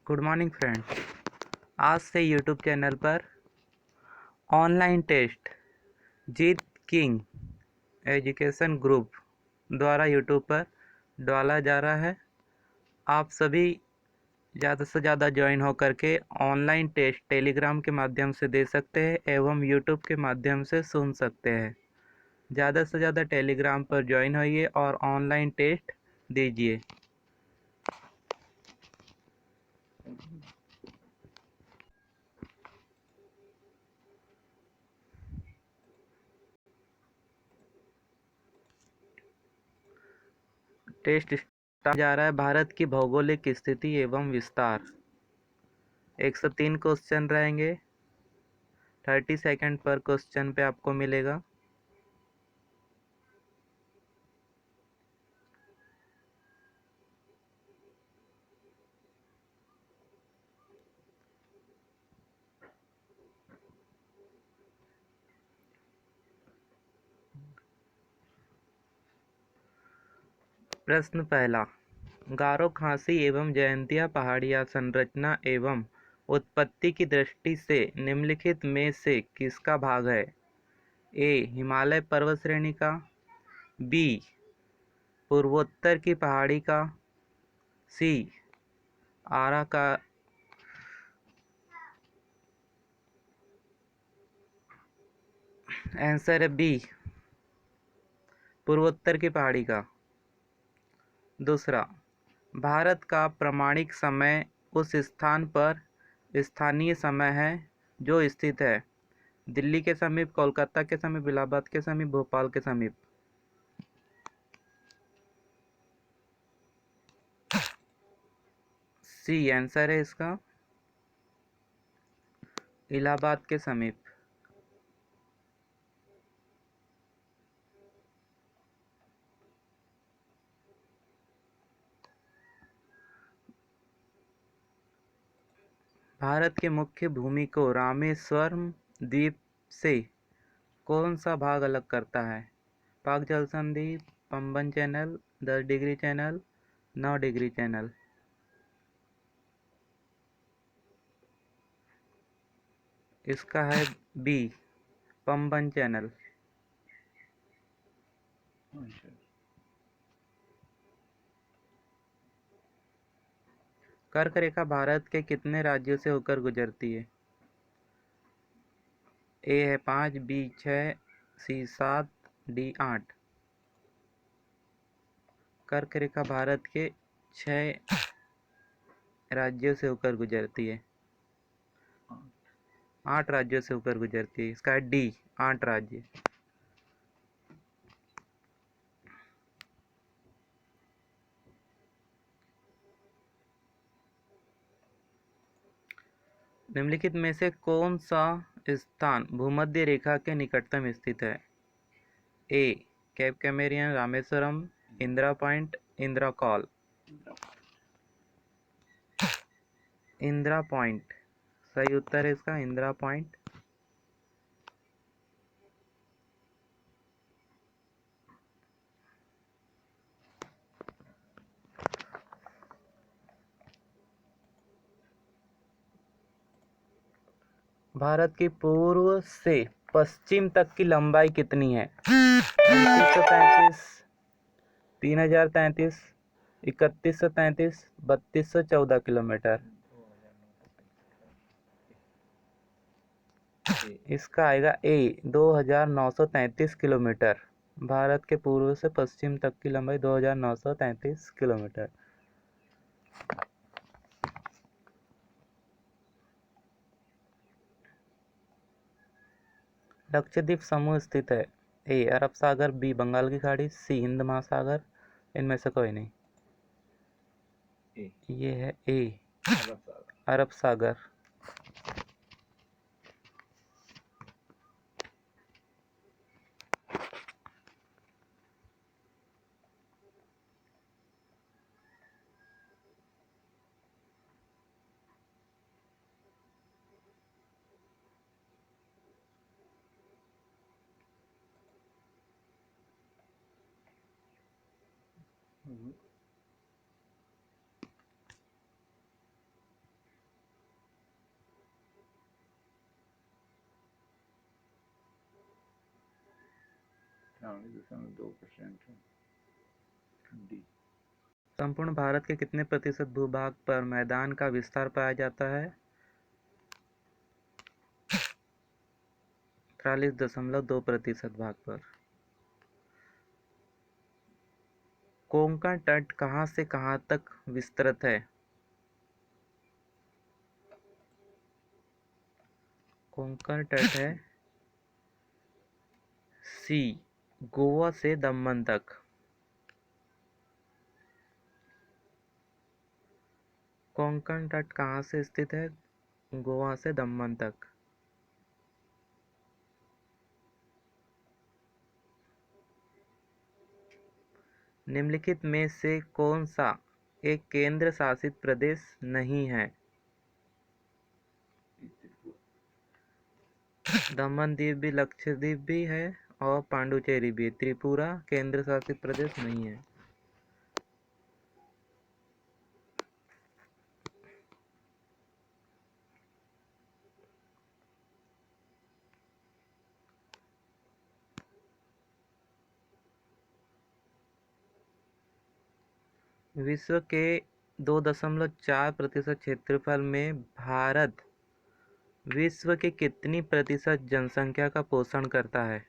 Good morning friends. आज से YouTube channel पर ऑनलाइन टेस्ट जीत किंग एजुकेशन ग्रुप द्वारा यूट्यूब पर डाला जा रहा है। आप सभी ज़्यादा से ज़्यादा ज्वाइन होकर के ऑनलाइन टेस्ट टेलीग्राम के माध्यम से दे सकते हैं एवं यूट्यूब के माध्यम से सुन सकते हैं। ज़्यादा से ज़्यादा टेलीग्राम पर ज्वाइन होइए और ऑनलाइन टेस्ट दीजिए। टेस्ट स्टार्ट जा रहा है। भारत की भौगोलिक स्थिति एवं विस्तार। 103 क्वेश्चन रहेंगे। 30 सेकंड पर क्वेश्चन पे आपको मिलेगा। प्रश्न पहला, गारो खासी एवं जयंतिया पहाड़ियाँ संरचना एवं उत्पत्ति की दृष्टि से निम्नलिखित में से किसका भाग है? ए हिमालय पर्वत श्रेणी का, बी पूर्वोत्तर की पहाड़ी का, सी आरा का, आंसर है बी पूर्वोत्तर की पहाड़ी का। दूसरा, भारत का प्रमाणिक समय उस स्थान पर स्थानीय समय है जो स्थित है दिल्ली के समीप, कोलकाता के समीप, इलाहाबाद के समीप, भोपाल के समीप। सी आंसर है इसका, इलाहाबाद के समीप। भारत के मुख्य भूमि को रामेश्वरम द्वीप से कौन सा भाग अलग करता है? पाक जल संधि, Pamban channel, 10 degree channel, 9 degree channel. इसका है बी पंबन चैनल। कर्क रेखा भारत के कितने राज्यों से होकर गुजरती है? ए है 5, बी 6, सी 7, डी 8। कर्क रेखा भारत के 6 राज्यों से होकर गुजरती है। 8 राज्यों से होकर गुजरती है। इसका है डी 8 राज्य। निम्नलिखित में से कौन सा स्थान भूमध्य रेखा के निकटतम स्थित है? A cape Comorin, Rameswaram, Indira point, Indira col. Indira point सही उत्तर है इसका, इंदिरा पॉइंट। भारत की पूर्व से पश्चिम तक की लंबाई कितनी है? 2933, 3033, 3133, 3214 किलोमीटर। इसका आएगा ए 2933 किलोमीटर। भारत के पूर्व से पश्चिम तक की लंबाई 2933 किलोमीटर। लक्षद्वीप समूह स्थित है? ए अरब सागर, बी बंगाल की खाड़ी, सी हिंद महासागर। इनमें से कोई नहीं। ये है ए अरब सागर। 98.2% है। डी। संपूर्ण भारत के कितने प्रतिशत भूभाग पर मैदान का विस्तार पाया जाता है? 43.2% भाग पर। कोंकण तट कहाँ से कहाँ तक विस्तृत है? कोंकण तट है सी, गोवा से दमन तक। कोंकण तट कहाँ से स्थित है? गोवा से दमन तक। निम्नलिखित में से कौन सा एक केंद्र शासित प्रदेश नहीं है? दमन द्वीप भी, लक्षद्वीप भी है और पांडुचेरी भी। त्रिपुरा केंद्र शासित प्रदेश नहीं है। विश्व के 2.4% क्षेत्रफल में भारत विश्व के कितनी प्रतिशत जनसंख्या का पोषण करता है?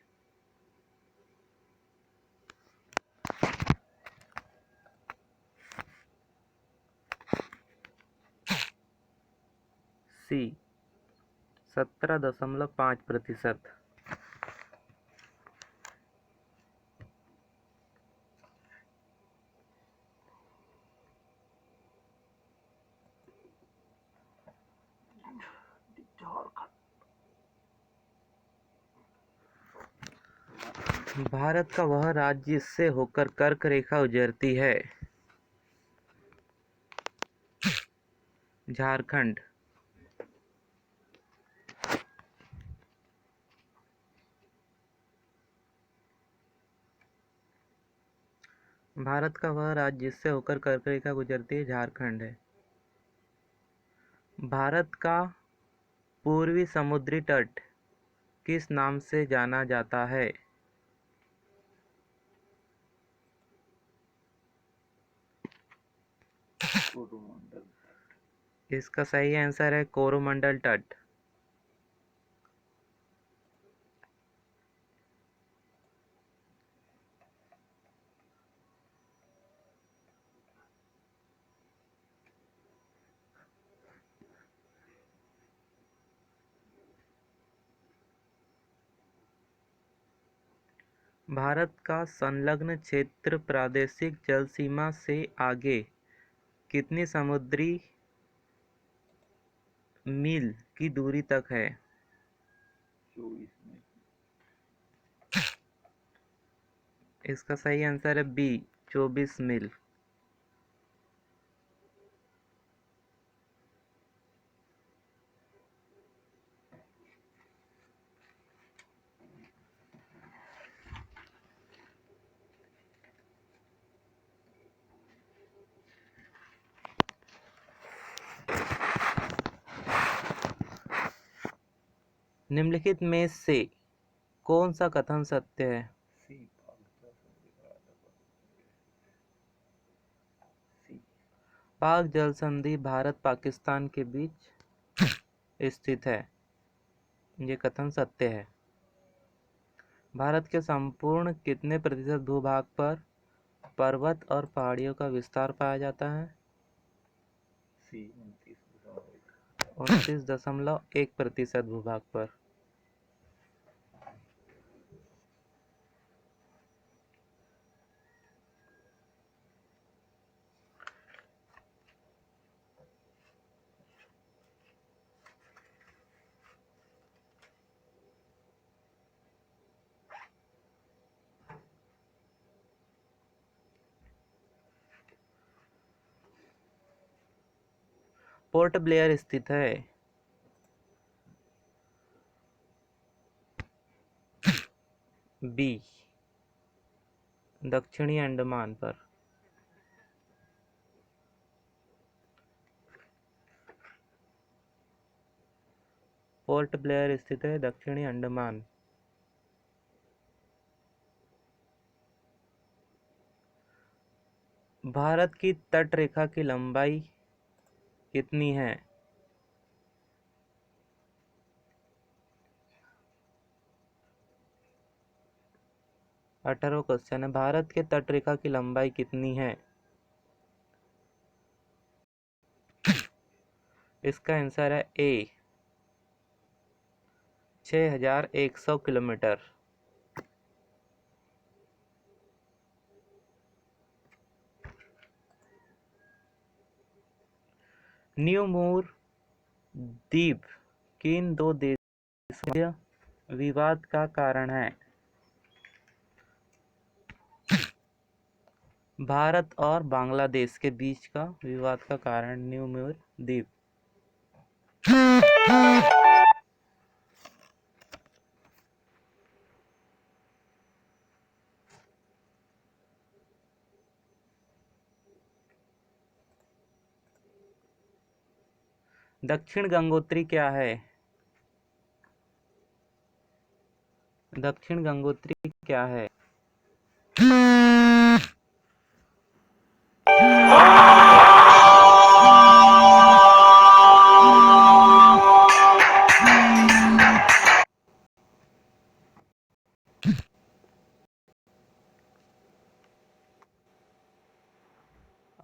सी, 17.5%। भारत का वह राज्य जिससे होकर कर्क रेखा गुजरती है? झारखंड। भारत का वह राज्य जिससे होकर कर्क रेखा गुजरती है झारखंड है। भारत का पूर्वी समुद्री तट किस नाम से जाना जाता है? इसका सही आंसर है कोरोमंडल तट। भारत का संलग्न क्षेत्र प्रादेशिक जल सीमा से आगे कितनी समुद्री मील की दूरी तक है? 24 मील। इसका सही आंसर है बी, 24 मील। निम्नलिखित में से कौन सा कथन सत्य है? पाक जल संधि भारत पाकिस्तान के बीच स्थित है। ये कथन सत्य है। भारत के संपूर्ण कितने प्रतिशत भूभाग पर पर्वत और पहाड़ियों का विस्तार पाया जाता है? 29.1% भूभाग पर। पोर्ट ब्लेयर स्थित है? बी, दक्षिणी अंडमान पर। पोर्ट ब्लेयर स्थित है दक्षिणी अंडमान। भारत की तटरेखा की लंबाई कितनी है? अठारह क्वेश्चन है। भारत के तटरेखा की लंबाई कितनी है? इसका आंसर है ए 6100 किलोमीटर। न्यू मूर द्वीप किन दो देशों के मध्य विवाद का कारण है? भारत और बांग्लादेश के बीच का विवाद का कारण न्यू मूर द्वीप। दक्षिण गंगोत्री क्या है? दक्षिण गंगोत्री क्या है?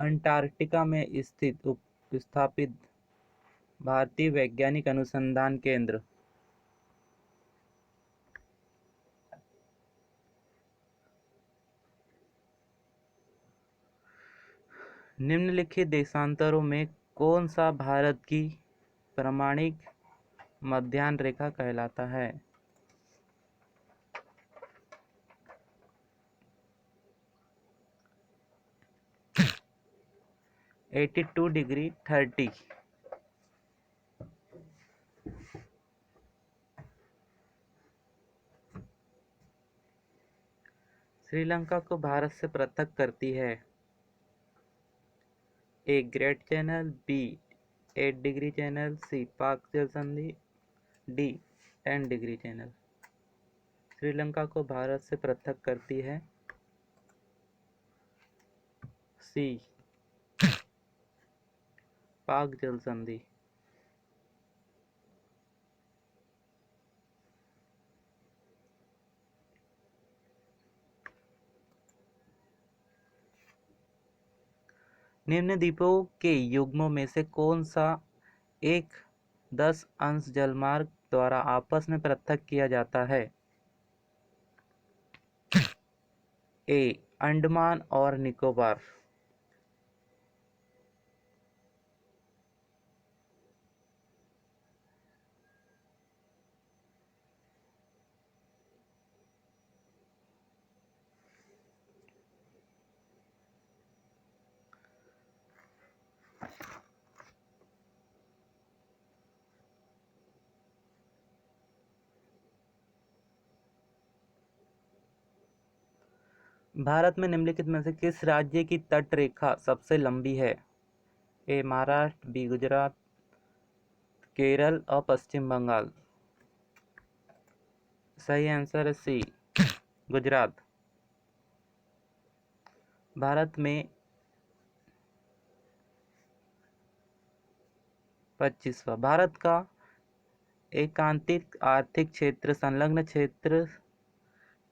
अंटार्कटिका में स्थित स्थापित भारतीय वैज्ञानिक अनुसंधान केंद्र। निम्नलिखित देशांतरों में कौन सा भारत की प्रामाणिक मध्याह्न रेखा कहलाता है? 82 डिग्री 30। श्रीलंका को भारत से पृथक करती है? A great channel, B 8 degree channel, C Palk जल संधि, डी 10 डिग्री चैनल। श्रीलंका को भारत से पृथक करती है सी पाक जल संधि। निम्न द्वीपों के युग्मों में से कौन सा एक 10 अंश जलमार्ग द्वारा आपस में पृथक किया जाता है? ए अंडमान और निकोबार, भारत में निम्नलिखित में से किस राज्य की तट रेखा सबसे लंबी है? ए महाराष्ट्र, बी गुजरात, केरल और पश्चिम बंगाल। सही आंसर है सी गुजरात। भारत में 25वां। भारत का एकांतिक आर्थिक क्षेत्र संलग्न क्षेत्र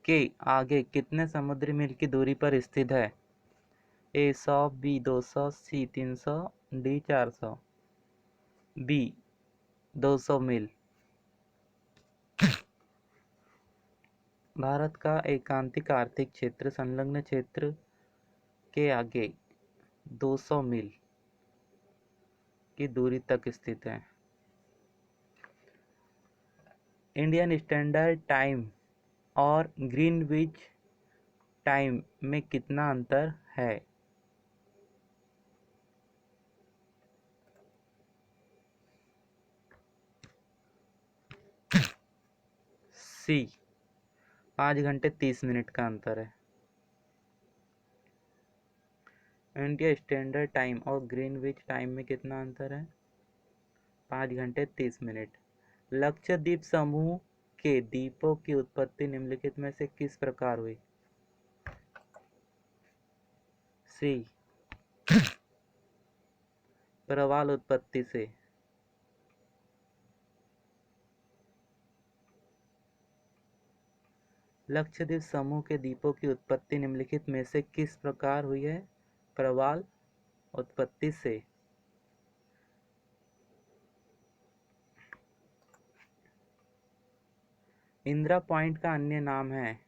के आगे कितने समुद्री मील की दूरी पर स्थित है? ए 100, बी 200, सी 300, डी 400। बी 200 मील। भारत का एकांतिक आर्थिक क्षेत्र संलग्न क्षेत्र के आगे 200 मील की दूरी तक स्थित है। इंडियन स्टैंडर्ड टाइम और ग्रीनविच टाइम में कितना अंतर है? सी 5 घंटे 30 मिनट का अंतर है। इंडिया स्टैंडर्ड टाइम और ग्रीनविच टाइम में कितना अंतर है? 5 घंटे 30 मिनट। लक्षद्वीप समूह के द्वीपों की उत्पत्ति निम्नलिखित में से किस प्रकार हुई? सी प्रवाल उत्पत्ति से। लक्षद्वीप समूह के द्वीपों की उत्पत्ति निम्नलिखित में से किस प्रकार हुई है? प्रवाल उत्पत्ति से। इंदिरा पॉइंट का अन्य नाम है?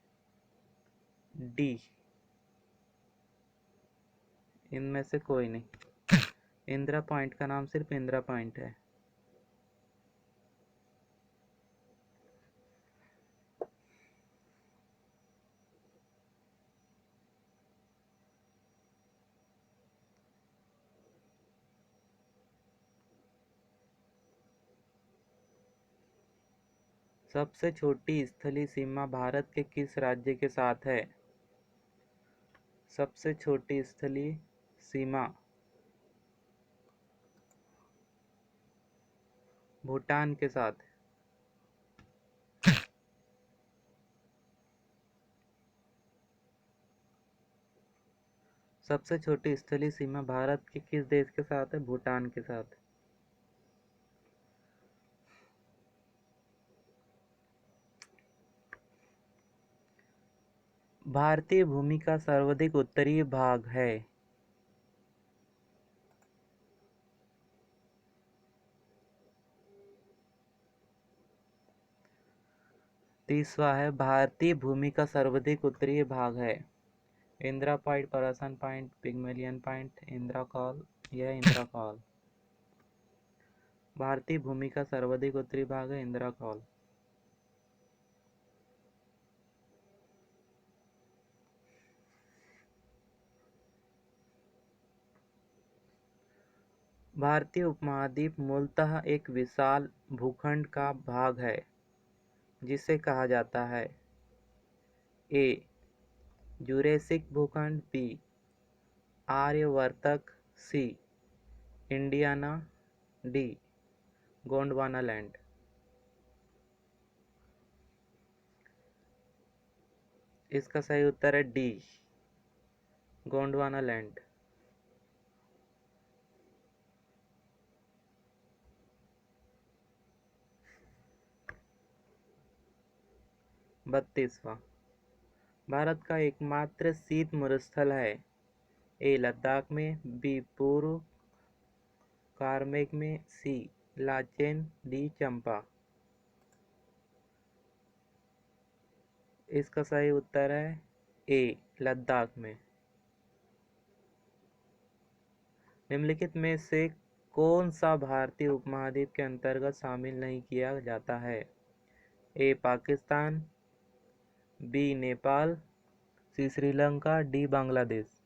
डी, इनमें से कोई नहीं। इंदिरा पॉइंट का नाम सिर्फ इंदिरा पॉइंट है। सबसे छोटी स्थलीय सीमा भारत के किस राज्य के साथ है? सबसे छोटी स्थलीय सीमा भूटान के साथ। सबसे छोटी स्थलीय सीमा भारत के किस देश के साथ है? भूटान के साथ। भारतीय भूमि का सर्वाधिक उत्तरी भाग है? तीसवा है भारतीय भूमि का सर्वाधिक उत्तरी भाग है? Indira point, Parson point, Pygmalion point, Indira col. यह इंदिरा कॉल। भारतीय भूमि का सर्वाधिक उत्तरी भाग है इंदिरा कॉल। भारतीय उपमहाद्वीप मूलतः एक विशाल भूखंड का भाग है जिसे कहा जाता है? ए, जुरेसिक भूखंड, बी, आर्यवर्तक, सी, इंडियाना, डी, गोंडवाना लैंड। इसका सही उत्तर है डी, गोंडवाना लैंड। बत्तीसवां, भारत का एकमात्र शीत मरुस्थल है? ए, लद्दाख में, बी, पूर्व कार्मेक में, सी, लाचेन, डी, चंपा। इसका सही उत्तर है ए, लद्दाख में। निम्नलिखित में से कौन सा भारतीय उपमहाद्वीप के अंतर्गत शामिल नहीं किया जाता है? ए, पाकिस्तान, बी, नेपाल, सी, श्रीलंका, डी, बांग्लादेश।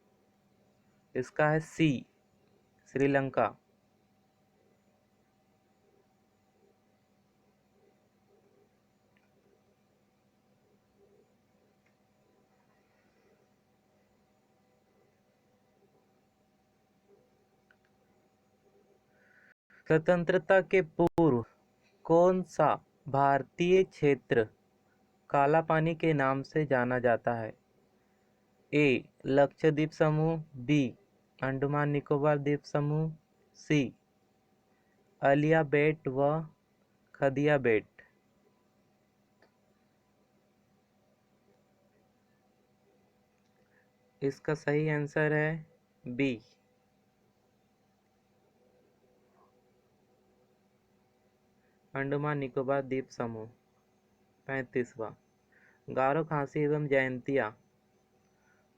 इसका है सी, श्रीलंका। स्वतंत्रता के पूर्व कौन सा भारतीय क्षेत्र काला पानी के नाम से जाना जाता है? ए, लक्षद्वीप समूह, बी, अंडमान निकोबार द्वीप समूह, सी, अलिया बेट व खदिया बेट। इसका सही आंसर है बी, अंडमान निकोबार द्वीप समूह। 35वां, गारो खासी एवं जयंतिया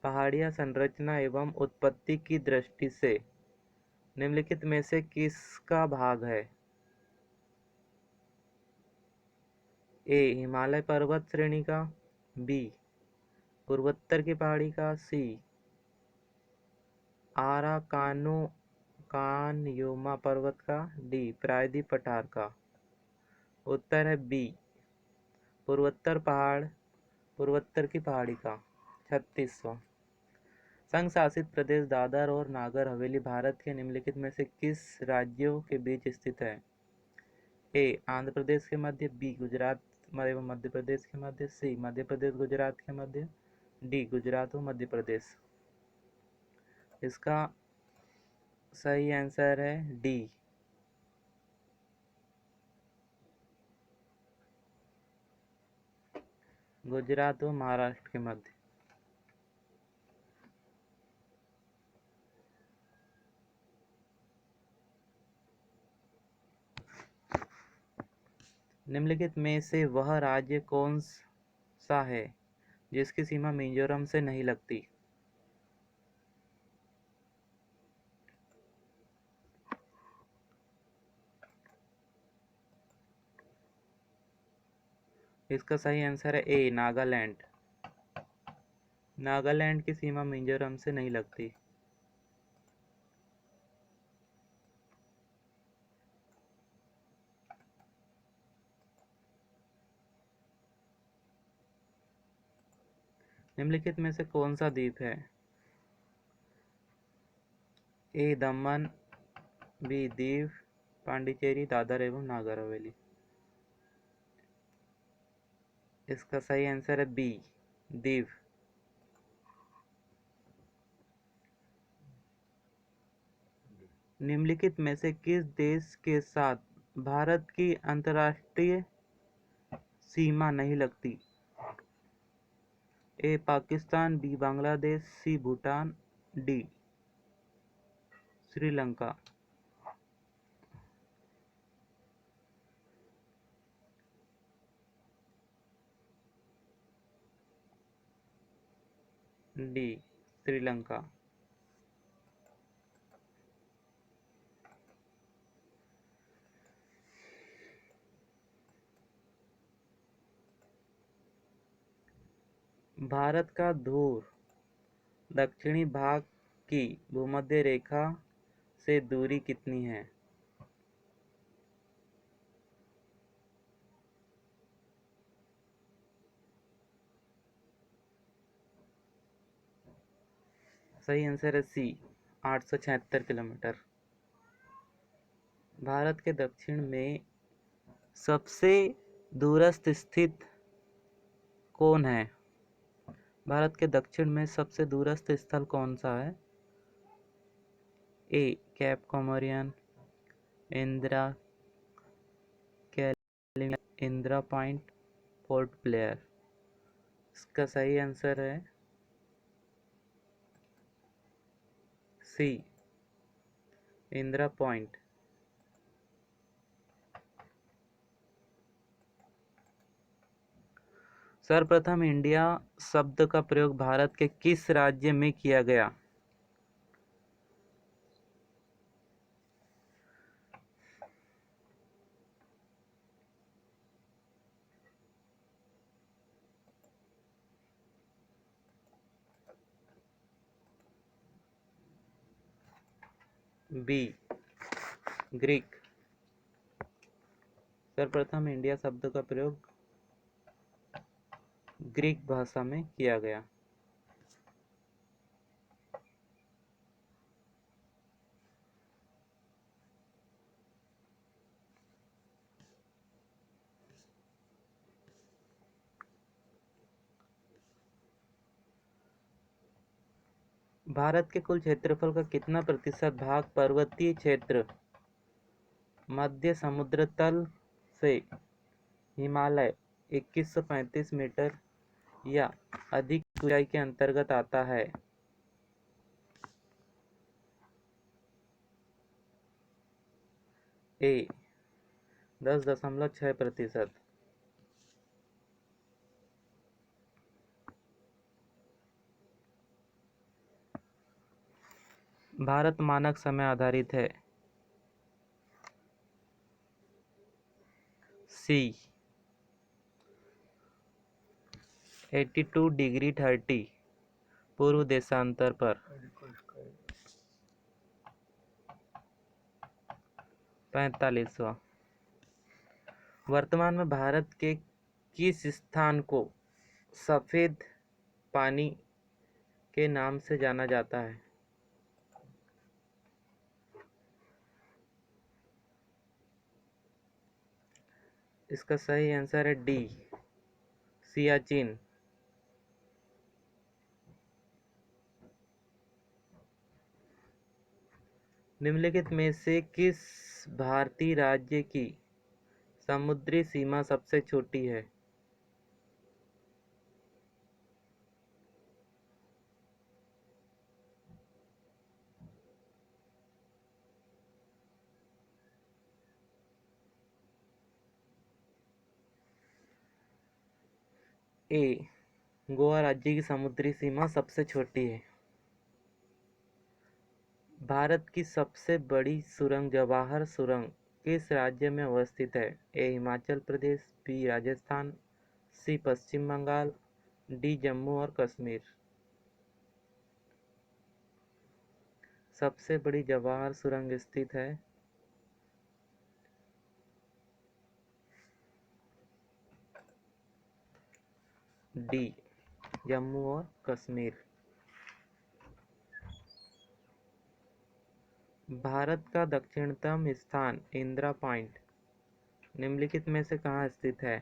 पहाड़िया संरचना एवं उत्पत्ति की दृष्टि से निम्नलिखित में से किसका भाग है? ए, हिमालय पर्वत श्रेणी का, बी, पूर्वोत्तर की पहाड़ी का, सी, आराकानयोमा पर्वत का, डी, प्रायद्वीप पठार का। उत्तर है बी, पूर्वोत्तर की पहाड़ी का। 36वां, संघ शासित प्रदेश दादर और नागर हवेली भारत के निम्नलिखित में से किस राज्यों के बीच स्थित है? ए, आंध्र प्रदेश के मध्य, बी, गुजरात एवं मध्य प्रदेश के मध्य, सी, मध्य प्रदेश गुजरात के मध्य, डी, गुजरात व मध्य प्रदेश। इसका सही आंसर है डी। गुजरात व महाराष्ट्र के मध्य। निम्नलिखित में से वह राज्य कौन सा है जिसकी सीमा मिजोरम से नहीं लगती? इसका सही आंसर है ए, नागालैंड। नागालैंड की सीमा मिजोरम से नहीं लगती। निम्नलिखित में से कौन सा द्वीप है? ए, दमन, बी, दीव, पांडिचेरी, दादर एवं नागर हवेली। इसका सही आंसर है बी, दीव। निम्नलिखित में से किस देश के साथ भारत की अंतर्राष्ट्रीय सीमा नहीं लगती? ए, पाकिस्तान, बी, बांग्लादेश, सी, भूटान, डी, श्रीलंका। डी, श्रीलंका। भारत का ध्रुव दक्षिणी भाग की भूमध्य रेखा से दूरी कितनी है? सही आंसर है सी, 876 किलोमीटर। भारत के दक्षिण में सबसे दूरस्थ स्थित कौन है? भारत के दक्षिण में सबसे दूरस्थ स्थल कौन सा है? A, cape Comorin, Indira, Calimere, Indira point, Port Blair. इसका सही आंसर है सी, इंदिरा पॉइंट। सर्वप्रथम इंडिया शब्द का प्रयोग भारत के किस राज्य में किया गया? B, Greek. सर्वप्रथम इंडिया शब्द का प्रयोग ग्रीक भाषा में किया गया। भारत के कुल क्षेत्रफल का कितना प्रतिशत भाग पर्वतीय क्षेत्र, मध्य समुद्र तल से हिमालय 2135 मीटर या अधिक ऊंचाई के अंतर्गत आता है? ए, 10.6%। भारत मानक समय आधारित है। सी, 82°30 पूर्व देशांतर पर। 45वां। वर्तमान में भारत के किस स्थान को सफेद पानी के नाम से जाना जाता है? इसका सही आंसर है डी, सियाचिन। निम्नलिखित में से किस भारतीय राज्य की समुद्री सीमा सबसे छोटी है? ए, गोवा राज्य की समुद्री सीमा सबसे छोटी है। भारत की सबसे बड़ी सुरंग जवाहर सुरंग किस राज्य में अवस्थित है? ए, हिमाचल प्रदेश, बी, राजस्थान, सी, पश्चिम बंगाल, डी, जम्मू और कश्मीर। सबसे बड़ी जवाहर सुरंग स्थित है डी, जम्मू और कश्मीर। भारत का दक्षिणतम स्थान इंदिरा पॉइंट निम्नलिखित में से कहाँ स्थित है?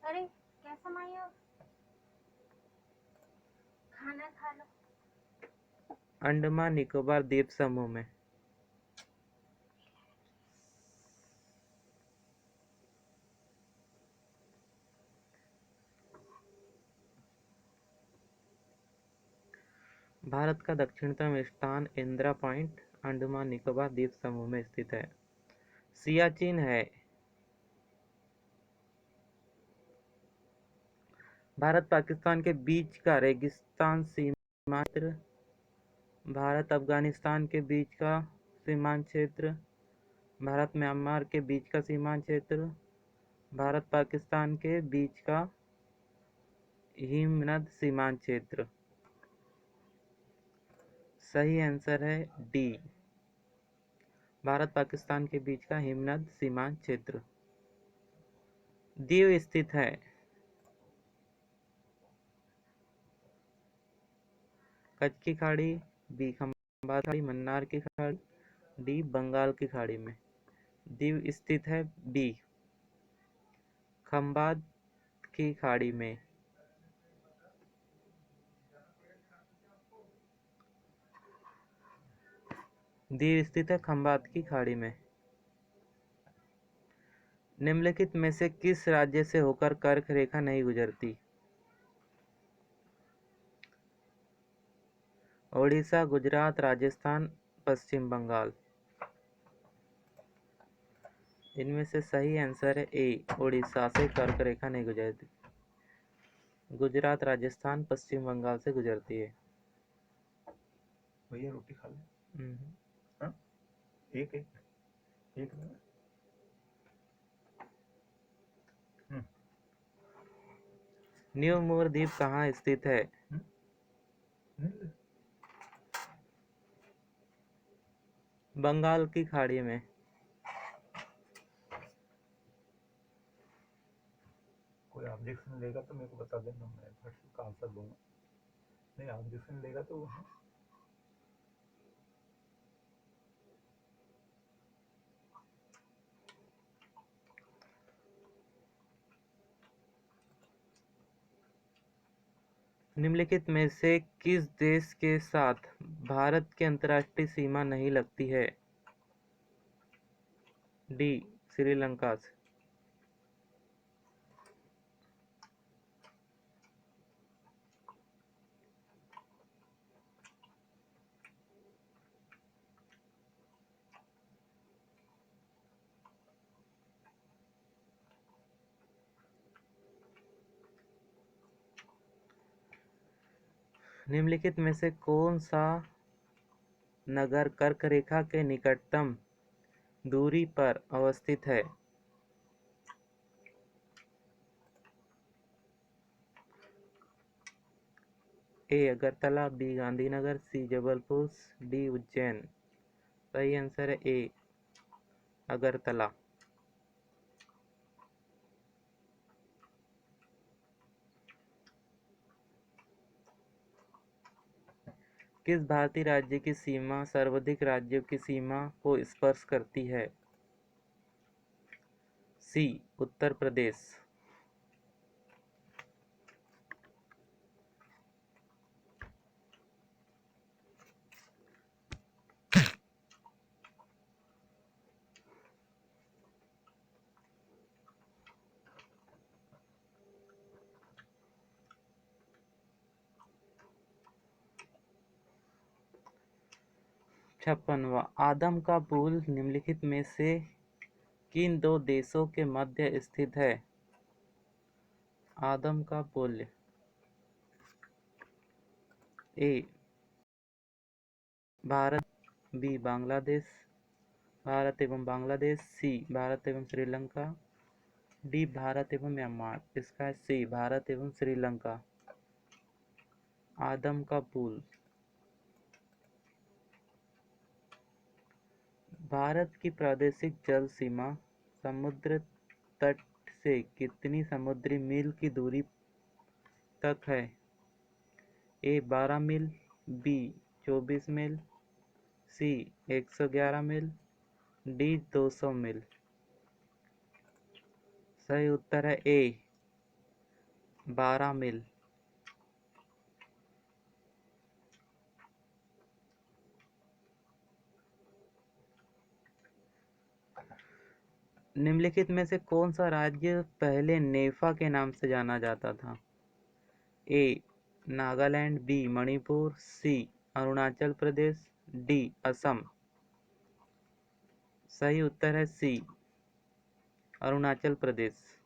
अरे कैसा माया, खाना खा लो। अंडमान निकोबार द्वीप समूह में। भारत का दक्षिणतम स्थान इंदिरा पॉइंट अंडमान निकोबार द्वीप समूह में स्थित है। सियाचिन है। भारत पाकिस्तान के बीच का रेगिस्तान सीमा क्षेत्र। भारत अफगानिस्तान के बीच का सीमांत क्षेत्र। भारत म्यांमार के बीच का सीमांत क्षेत्र। भारत पाकिस्तान के बीच का हिमनद सीमांत क्षेत्र। सही आंसर है डी, भारत पाकिस्तान के बीच का हिमनद सीमांत क्षेत्र। दीव स्थित है। कच्छ की खाड़ी, बी, खंबात खाड़ी, मन्नार की खाड़ी, डी, बंगाल की खाड़ी में। दीव स्थित है बी, खंबात की खाड़ी में। दीव स्थित है खंबात की खाड़ी में। निम्नलिखित में से किस राज्य से होकर कर्क रेखा नहीं गुजरती? ओडिशा, गुजरात, राजस्थान, पश्चिम बंगाल। इनमें से सही आंसर है ए, ओडिशा से कर्क रेखा नहीं गुजरती। गुजरात, राजस्थान, पश्चिम बंगाल से गुजरती है। भैया रोटी खा ले। हाँ, एक एक एक ना। न्यू मोर द्वीप कहाँ स्थित है? नहीं, बंगाल की खाड़ी में। कोई ऑब्जेक्शन लेगा तो मेरे को बता देना, मैं फट से का आंसर दूंगा। नहीं, ऑब्जेक्शन लेगा तो निम्नलिखित में से किस देश के साथ भारत की अंतर्राष्ट्रीय सीमा नहीं लगती है? डी, श्रीलंका से। निम्नलिखित में से कौन सा नगर कर्क रेखा के निकटतम दूरी पर अवस्थित है? ए, अगरतला, बी, गांधीनगर, सी, जबलपुर, डी, उज्जैन। सही आंसर है ए, अगरतला। किस भारतीय राज्य की सीमा सर्वाधिक राज्यों की सीमा को स्पर्श करती है? सी, उत्तर प्रदेश। 56वां आदम का पुल निम्नलिखित में से किन दो देशों के मध्य स्थित है? आदम का पुल ए भारत, बी बांग्लादेश, भारत एवं बांग्लादेश, सी भारत एवं श्रीलंका, डी भारत एवं म्यांमार। इसका है सी भारत एवं श्रीलंका। आदम का पुल। भारत की प्रादेशिक जल सीमा समुद्र तट से कितनी समुद्री मील की दूरी तक है? ए 12 मील, बी 24 मील, सी 111 मील, डी 200 मील। सही उत्तर है ए 12 मील। निम्नलिखित में से कौन सा राज्य पहले नेफा के नाम से जाना जाता था? ए नागालैंड, बी मणिपुर, सी अरुणाचल प्रदेश, डी असम। सही उत्तर है सी अरुणाचल प्रदेश।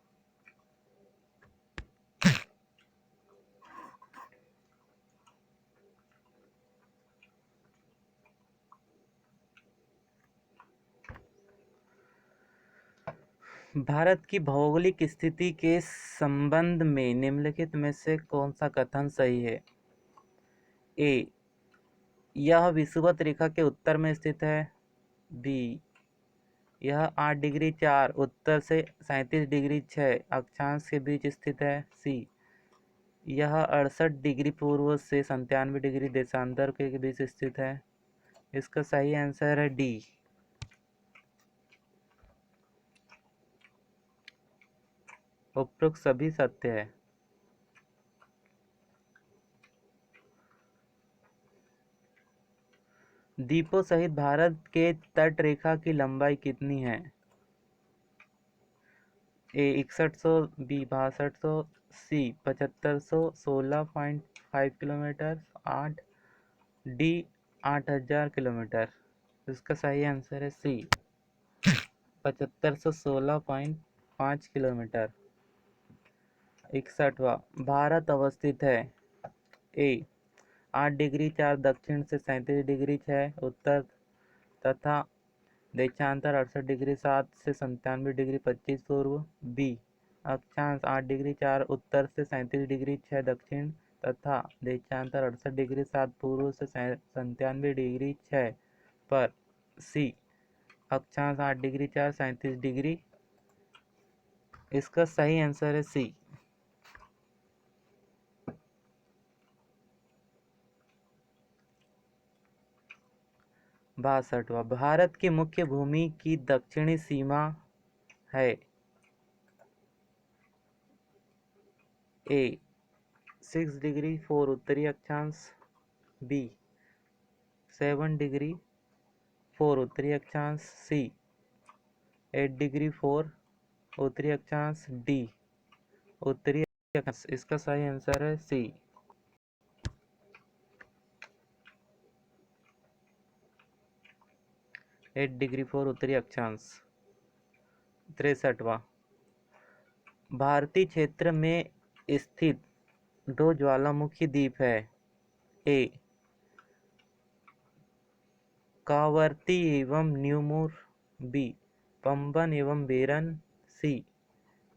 भारत की भौगोलिक स्थिति के संबंध में निम्नलिखित में से कौन सा कथन सही है? ए यह विषुवत रेखा के उत्तर में स्थित है, बी यह 8 डिग्री 4 उत्तर से 37 डिग्री 6 अक्षांश के बीच स्थित है, सी यह 68 डिग्री पूर्व से 97 डिग्री देशांतर के बीच स्थित है। इसका सही आंसर है डी। उपरोक्त सभी सत्य है। द्वीपों सहित भारत के तट रेखा की लंबाई कितनी है? ए 6100, बी 6200, सी 7500, 16.5 किलोमीटर, 8 डी 8000 किलोमीटर। इसका सही आंसर है सी 7516.5 किलोमीटर। 61वां भारत अवस्थित है? ए 8 डिग्री 4 दक्षिण से 37 डिग्री 6 उत्तर तथा देशांतर 68 डिग्री 7 से 97 डिग्री 25 पूर्व, बी अक्षांश 8 डिग्री 4 उत्तर से 37 डिग्री 6 दक्षिण तथा देशांतर 68 डिग्री 7 पूर्व से 97 डिग्री 6 पर, सी अक्षांश 8 डिग्री 4 37 डिग्री। इसका सही आंसर है सी 62वां भारत की मुख्य भूमि की दक्षिणी सीमा है? ए 6 डिग्री 4 उत्तरी अक्षांश, बी 7 डिग्री 4 उत्तरी अक्षांश, सी 8 डिग्री 4 उत्तरी अक्षांश, डी उत्तरी अक्षांश। इसका सही आंसर है सी 8 डिग्री 4 उत्तरी अक्षांश। 63वां भारतीय क्षेत्र में स्थित दो ज्वालामुखी द्वीप है? ए कावर्ती एवं न्यूमूर, बी पंबन एवं बेरन, सी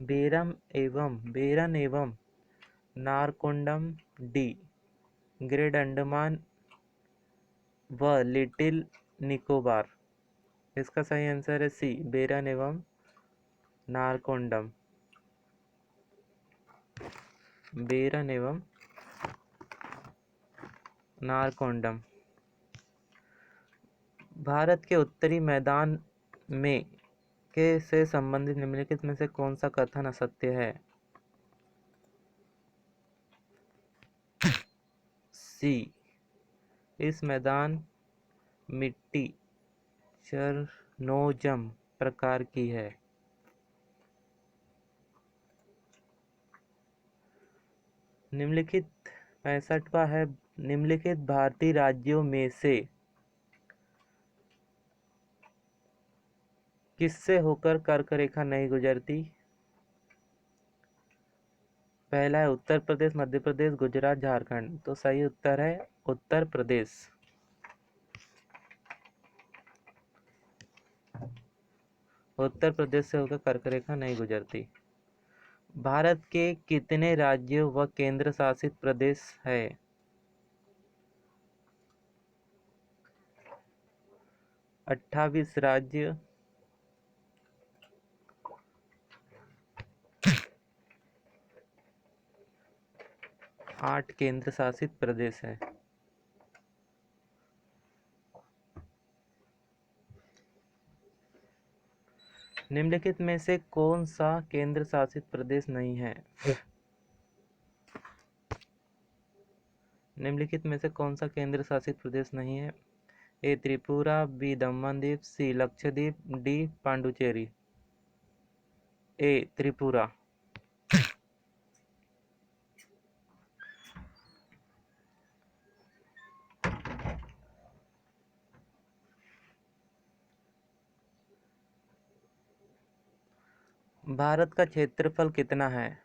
बेरन एवं नारकोंडम, डी ग्रेट अंडमान व लिटिल निकोबार। इसका सही आंसर है सी बेरन एवं नारकोंडम। बेरन एवं नारकोंडम। भारत के उत्तरी मैदान में के से संबंधित निम्नलिखित में से कौन सा कथन असत्य है? सी इस मैदान मिट्टी चरनोजम प्रकार की है। निम्नलिखित 65वां है निम्नलिखित भारतीय राज्यों में से किससे होकर कर्क रेखा नहीं गुजरती? पहला है उत्तर प्रदेश, मध्य प्रदेश, गुजरात, झारखंड। तो सही उत्तर है उत्तर प्रदेश। उत्तर प्रदेश से होकर कर्क रेखा नहीं गुजरती। भारत के कितने राज्यों व केंद्र शासित प्रदेश है? 28 राज्य, 8 केंद्र शासित प्रदेश है। निम्नलिखित में से कौन सा केंद्र शासित प्रदेश नहीं है? निम्नलिखित में से कौन सा केंद्र शासित प्रदेश नहीं है? ए त्रिपुरा, बी दमन द्वीप, सी लक्षद्वीप, डी पांडुचेरी। ए त्रिपुरा। भारत का क्षेत्रफल कितना है?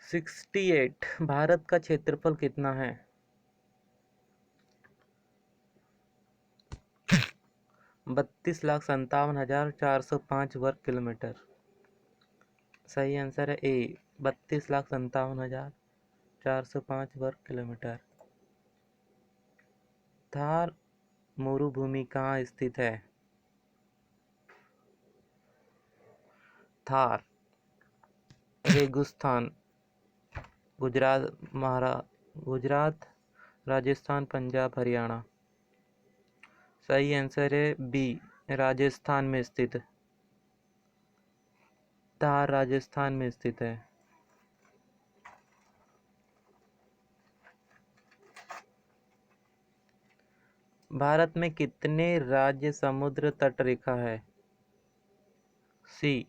Sixty eight. भारत का क्षेत्रफल कितना है? 32,57,405 वर्ग किलोमीटर। सही आंसर है ए 32,57,405 वर्ग किलोमीटर। थार मरुभूमि कहाँ स्थित है? थार रेगिस्तान, गुजरात, राजस्थान, पंजाब, हरियाणा। सही आंसर है बी राजस्थान में स्थित। थार राजस्थान में स्थित है। भारत में कितने राज्य समुद्र तट रेखा है? सी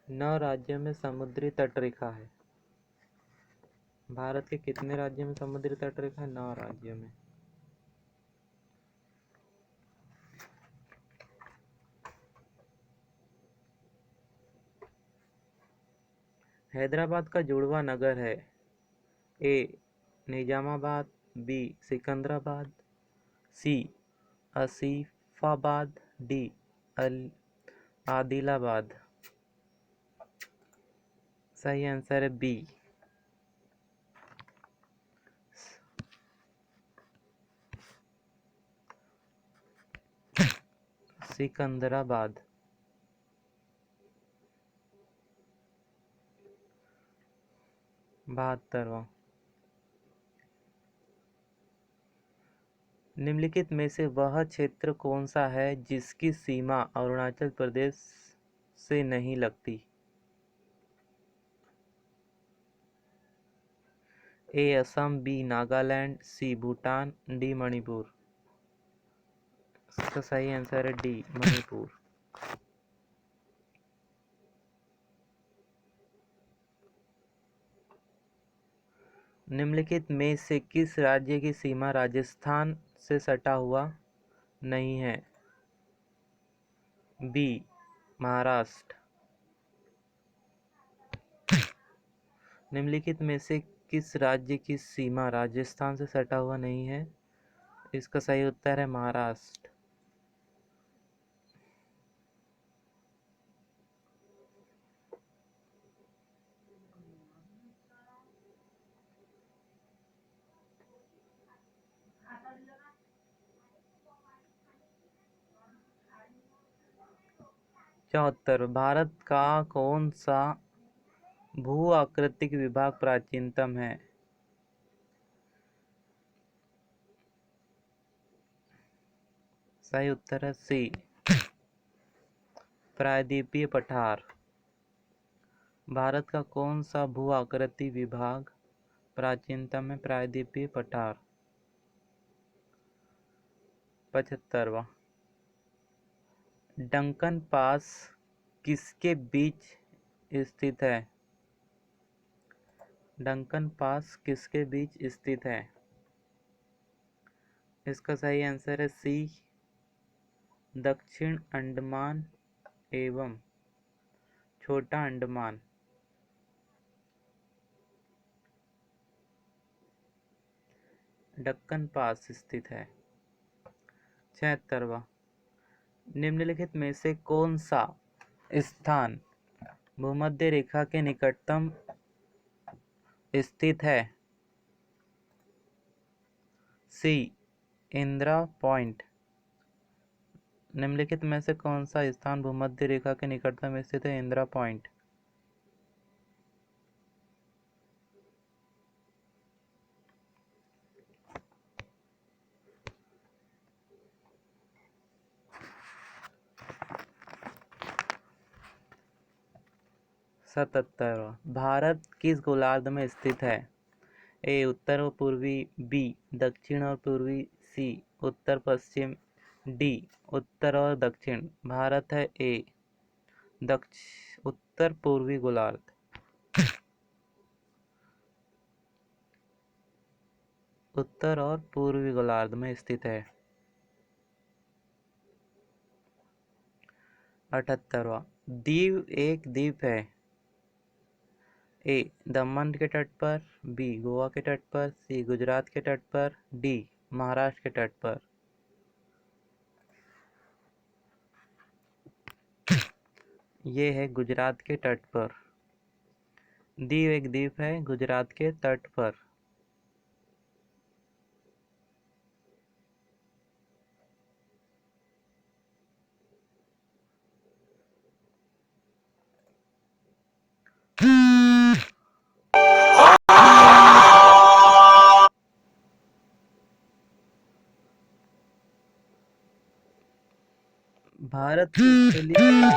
9 राज्यों में समुद्री तट रेखा है। भारत के कितने राज्यों में समुद्री तट रेखा है? 9 राज्यों में। हैदराबाद का जुड़वा नगर है? ए निजामाबाद, बी सिकंदराबाद, सी आसिफाबाद, डी आदिलाबाद। सही आंसर है बी सिकंदराबाद। बहत्तरवां। निम्नलिखित में से वह क्षेत्र कौन सा है जिसकी सीमा अरुणाचल प्रदेश से नहीं लगती? ए असम, बी नागालैंड, सी भूटान, डी मणिपुर। इसका सही आंसर है डी मणिपुर। निम्नलिखित में से किस राज्य की सीमा राजस्थान से सटा हुआ नहीं है? बी महाराष्ट्र। निम्नलिखित में से किस राज्य की सीमा राजस्थान से सटा हुआ नहीं है? इसका सही उत्तर है महाराष्ट्र। चौहत्तर। भारत का कौन सा भू आकृतिक विभाग प्राचीनतम है? सही उत्तर है सी प्रायद्वीपीय पठार। भारत का कौन सा भू आकृति विभाग प्राचीनतम है? प्रायद्वीपीय पठार। 75वां, डंकन पास किसके बीच स्थित है? डंकन पास किसके बीच स्थित है? इसका सही आंसर है सी, दक्षिण अंडमान एवं छोटा अंडमान। डक्कन पास स्थित है। 76वां, निम्नलिखित में से कौन सा स्थान भूमध्य रेखा के निकटतम स्थित है? C, Indira point. निम्नलिखित में से कौन सा स्थान भूमध्य रेखा के निकटतम स्थित है? इंदिरा पॉइंट। सतहत्तरवां, भारत किस गोलार्ध में स्थित है? ए, उत्तर और पूर्वी, बी, दक्षिण और पूर्वी, सी, उत्तर पश्चिम, डी, उत्तर और दक्षिण। भारत है ए, उत्तर पूर्वी गोलार्ध। उत्तर और पूर्वी गोलार्ध में स्थित है। 78वां, दीव एक द्वीप है। ए, दमन के तट पर, बी, गोवा के तट पर, सी, गुजरात के तट पर, डी, महाराष्ट्र के तट पर। ये है गुजरात के तट पर। दीव एक द्वीप है गुजरात के तट पर। भारत की उत्तरी सीमा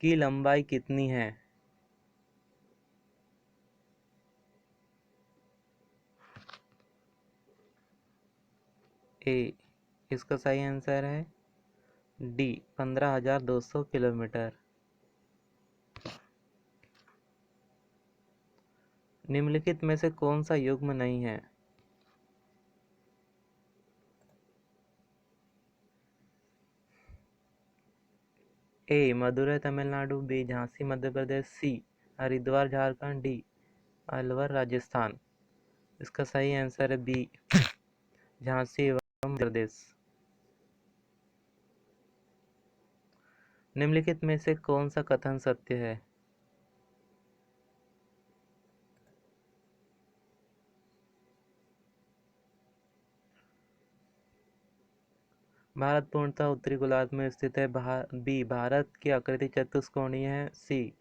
की लंबाई कितनी है? ए, इसका सही आंसर है डी, 15,200 किलोमीटर। निम्नलिखित में से कौन सा युग्म नहीं है? ए, मदुरै तमिलनाडु, बी, झांसी मध्य प्रदेश, सी, हरिद्वार झारखंड, डी, अलवर राजस्थान। इसका सही आंसर है बी, झांसी एवं मध्य प्रदेश। निम्नलिखित में से कौन सा कथन सत्य है? भारत पूर्णतः उत्तरी गोलार्ध में स्थित है। बी, भारत की आकृति चतुष्कोणीय है। सी,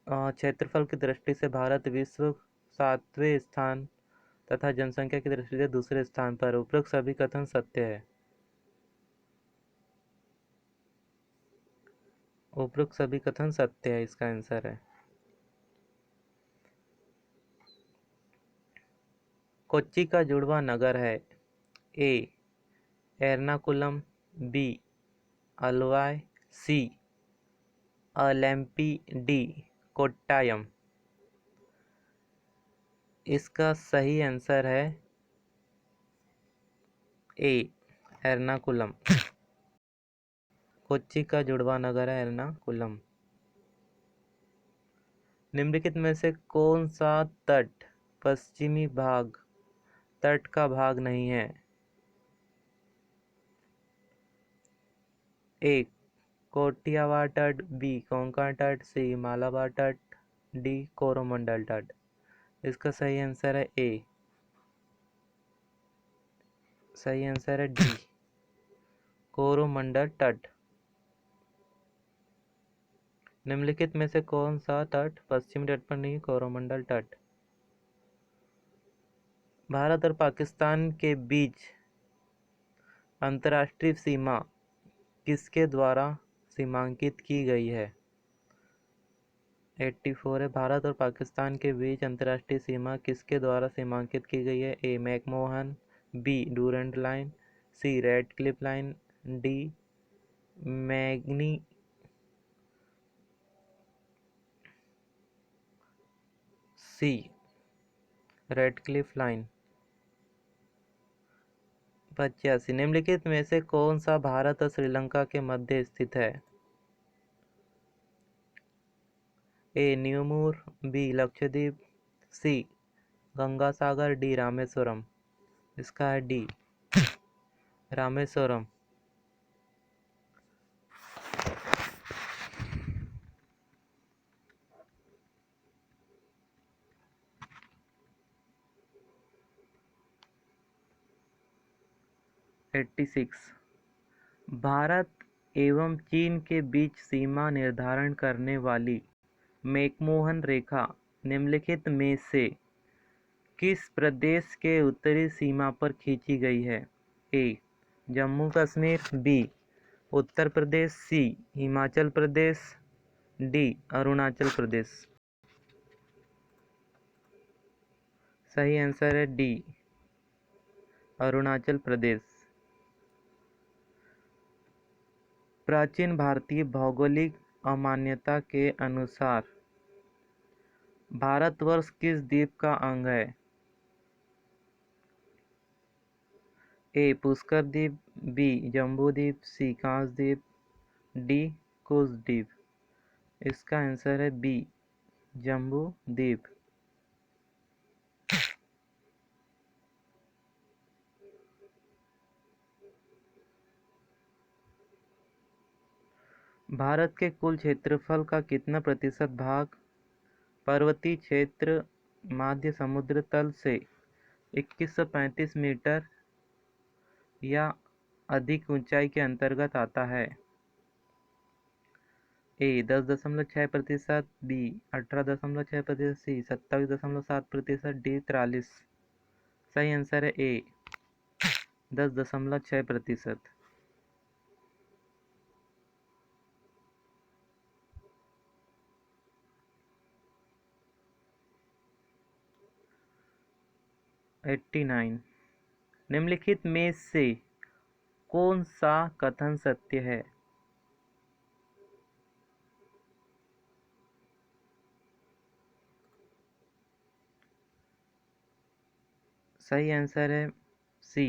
क्षेत्रफल की दृष्टि से भारत विश्व 7वें स्थान तथा जनसंख्या की दृष्टि से दूसरे स्थान पर। उपरोक्त सभी कथन सत्य है। उपरोक्त सभी कथन सत्य है, इसका आंसर है। कोच्चि का जुड़वा नगर है। ए, एर्नाकुलम, बी, अलवाय, सी, अलेम्पी, डी, कोट्टायम। इसका सही आंसर है ए, एर्नाकुलम। कोच्चि का जुड़वा नगर है एर्नाकुलम। निम्नलिखित में से कौन सा तट पश्चिमी भाग तट का भाग नहीं है? ए, कोटियावाड़ तट, बी, कोंकण तट, सी, मालाबार तट, डी, कोरोमंडल तट। इसका सही आंसर है ए। सही आंसर है डी, कोरोमंडल तट। निम्नलिखित में से कौन सा तट पश्चिमी तट पर नहीं? कोरोमंडल तट। भारत और पाकिस्तान के बीच अंतर्राष्ट्रीय सीमा किसके द्वारा सीमांकित की गई है? 84 है। भारत और पाकिस्तान के बीच अंतर्राष्ट्रीय सीमा किसके द्वारा सीमांकित की गई है? ए मैकमोहन, बी डूरंड लाइन, सी रेडक्लिफ लाइन, डी मैग्नी सी रेडक्लिफ लाइन। 85 निम्नलिखित में से कौन सा भारत और श्रीलंका के मध्य स्थित है? ए न्यूमूर, बी लक्षद्वीप, सी गंगा सागर, डी रामेश्वरम। इसका है D Rameswaram. Eighty six Bharat एवं चीन के बीच सीमा निर्धारण करने वाली मैकमोहन रेखा निम्नलिखित में से किस प्रदेश के उत्तरी सीमा पर खींची गई है? ए जम्मू कश्मीर, बी उत्तर प्रदेश, सी हिमाचल प्रदेश, डी अरुणाचल प्रदेश। सही आंसर है डी अरुणाचल प्रदेश। प्राचीन भारतीय भौगोलिक अमान्यता के अनुसार भारतवर्ष किस द्वीप का अंग है? ए पुष्कर द्वीप, बी जम्बू द्वीप, सी कांस द्वीप, डी कुश द्वीप। इसका आंसर है बी जम्बू द्वीप। भारत के कुल क्षेत्रफल का कितना प्रतिशत भाग पर्वतीय क्षेत्र मध्य समुद्र तल से 2135 मीटर या अधिक ऊंचाई के अंतर्गत आता है? ए 10.6%, बी 18.6%, सी 27.7%, डी 43। सही आंसर है ए 10.6%। एट्टी नाइन निम्नलिखित में से कौन सा कथन सत्य है? सही आंसर है सी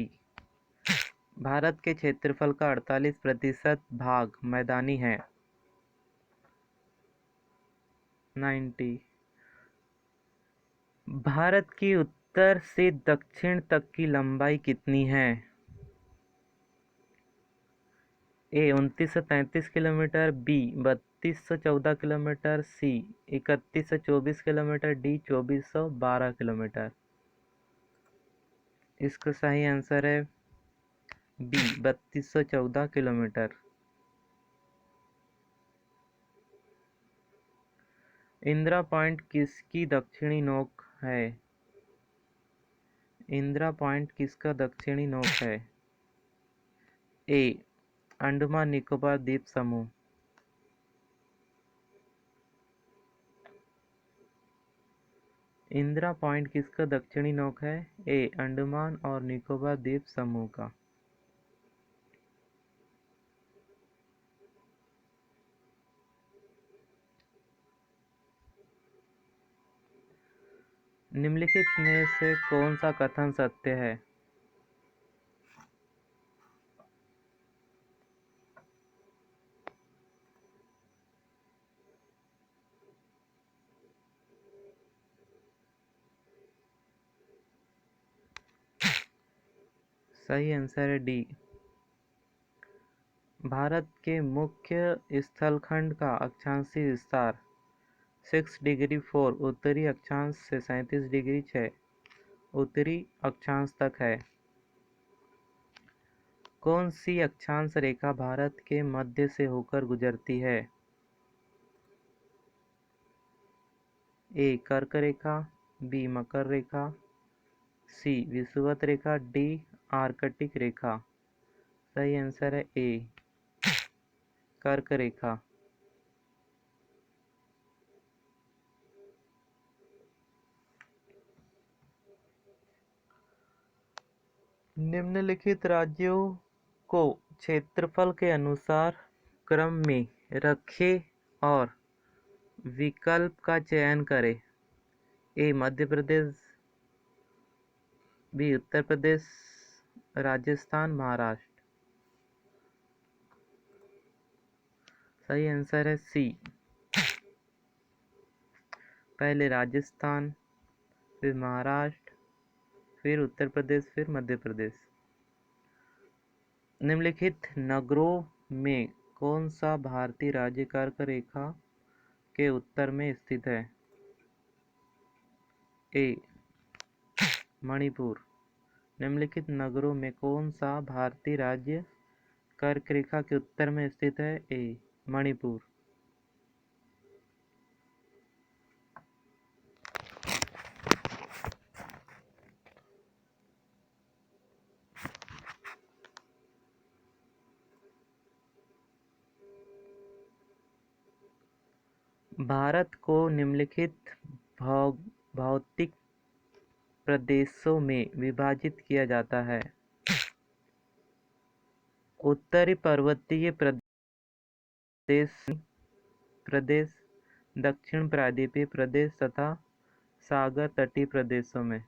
भारत के क्षेत्रफल का 48% भाग मैदानी है। 90 भारत की उत्तर से दक्षिण तक की लंबाई कितनी है? ए 2933 किलोमीटर, बी 3214 किलोमीटर, सी 3124 किलोमीटर, डी 2412 किलोमीटर। इसका सही आंसर है बी 3214 किलोमीटर। इंदिरा पॉइंट किसकी दक्षिणी नोक है? इंदिरा पॉइंट किसका दक्षिणी नोक है? ए अंडमान निकोबार द्वीप समूह। इंदिरा पॉइंट किसका दक्षिणी नोक है? ए अंडमान और निकोबार द्वीप समूह का। निम्नलिखित में से कौन सा कथन सत्य है? सही आंसर है डी भारत के मुख्य स्थलखंड का अक्षांशीय विस्तार 6 डिग्री 4 उत्तरी अक्षांश से 37 डिग्री 6 उत्तरी अक्षांश तक है। कौन सी अक्षांश रेखा भारत के मध्य से होकर गुजरती है? ए कर्क रेखा, बी मकर रेखा, सी विषुवत रेखा, डी आर्कटिक रेखा। सही आंसर है ए कर्क रेखा। निम्नलिखित राज्यों को क्षेत्रफल के अनुसार क्रम में रखें और विकल्प का चयन करें। ए मध्य प्रदेश, बी उत्तर प्रदेश, राजस्थान, महाराष्ट्र। सही आंसर है सी। पहले राजस्थान, फिर महाराष्ट्र, फिर उत्तर प्रदेश, फिर मध्य प्रदेश। निम्नलिखित नगरों में कौन सा भारतीय राज्य कर्क रेखा के उत्तर में स्थित है? ए मणिपुर। निम्नलिखित नगरों में कौन सा भारतीय राज्य कर्क रेखा के उत्तर में स्थित है? ए मणिपुर। भारत को निम्नलिखित भौतिक प्रदेशों में विभाजित किया जाता है। उत्तरी पर्वतीय प्रदेश, दक्षिण प्रायद्वीपीय प्रदेश तथा सागर तटीय प्रदेशों में।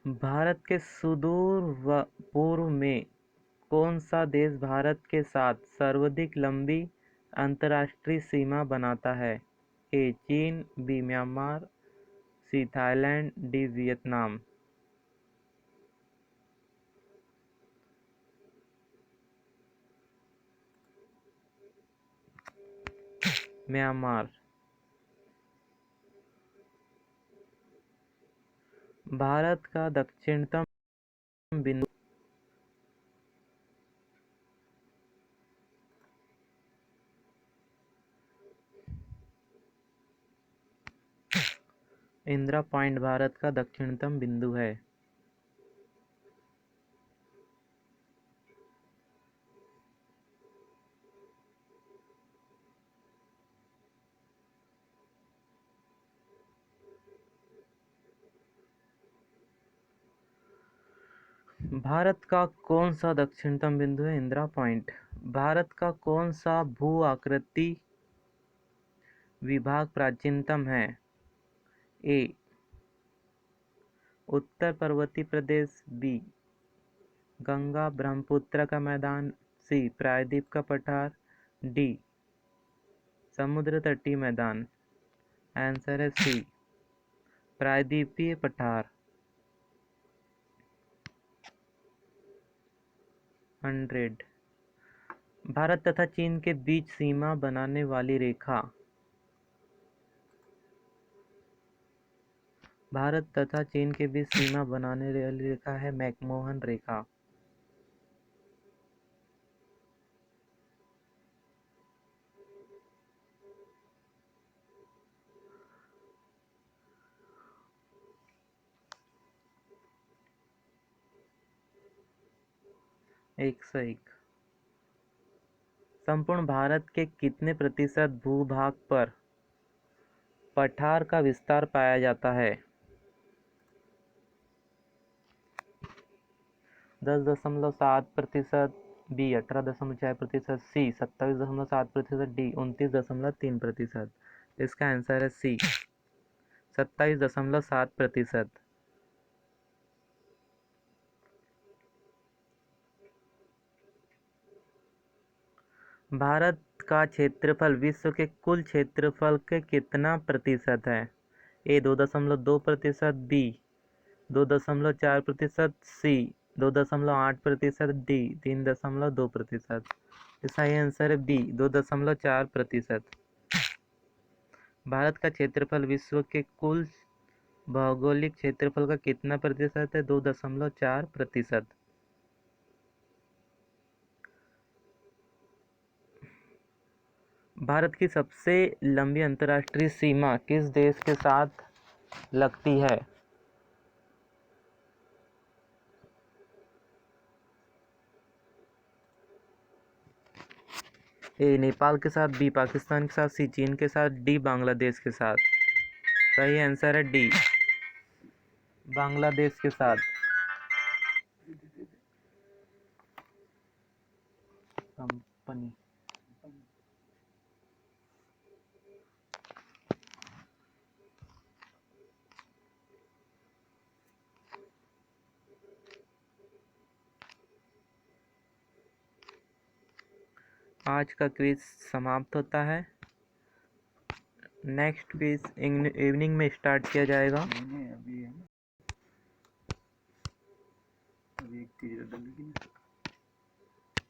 भारत के सुदूर पूर्व में कौन सा देश भारत के साथ सर्वाधिक लंबी अंतर्राष्ट्रीय सीमा बनाता है? ए चीन, B Myanmar, C Thailand, D Vietnam. Myanmar. Bharat का दक्षिणतम बिंदु इंदिरा पॉइंट भारत का दक्षिणतम बिंदु है। भारत का कौन सा दक्षिणतम बिंदु है? इंदिरा पॉइंट। भारत का कौन सा भू आकृति विभाग प्राचीनतम है? ए उत्तर पर्वतीय प्रदेश, बी गंगा ब्रह्मपुत्र का मैदान, सी प्रायद्वीप का पठार, डी समुद्र तटीय मैदान। आंसर है सी प्रायद्वीपीय पठार। 100। भारत तथा चीन के बीच सीमा बनाने वाली रेखा। भारत तथा चीन के बीच सीमा बनाने वाली रेखा है मैकमोहन रेखा। एक सौ एक। संपूर्ण भारत के कितने प्रतिशत भूभाग पर पठार का विस्तार पाया जाता है? 10.7%, बी 18.4%, सी 27.7%, डी 29.3%। इसका आंसर है सी 27.7%। भारत का क्षेत्रफल विश्व के कुल क्षेत्रफल के कितना प्रतिशत है? ए 2.2%, बी 2.4%, सी 2.8%, डी 3.2%। इसका आंसर है बी 2.4%। भारत का क्षेत्रफल विश्व के कुल भौगोलिक क्षेत्रफल का कितना प्रतिशत है? 2.4%। भारत की सबसे लंबी अंतर्राष्ट्रीय सीमा किस देश के साथ लगती है? ए नेपाल के साथ, बी पाकिस्तान के साथ, सी चीन के साथ, डी बांग्लादेश के साथ। सही आंसर है डी, बांग्लादेश के साथ। कंपनी आज का क्विज समाप्त होता है। नेक्स्ट क्विज इवनिंग में स्टार्ट किया जाएगा। नहीं अभी है ना, अभी एक चीज डालेगी ना।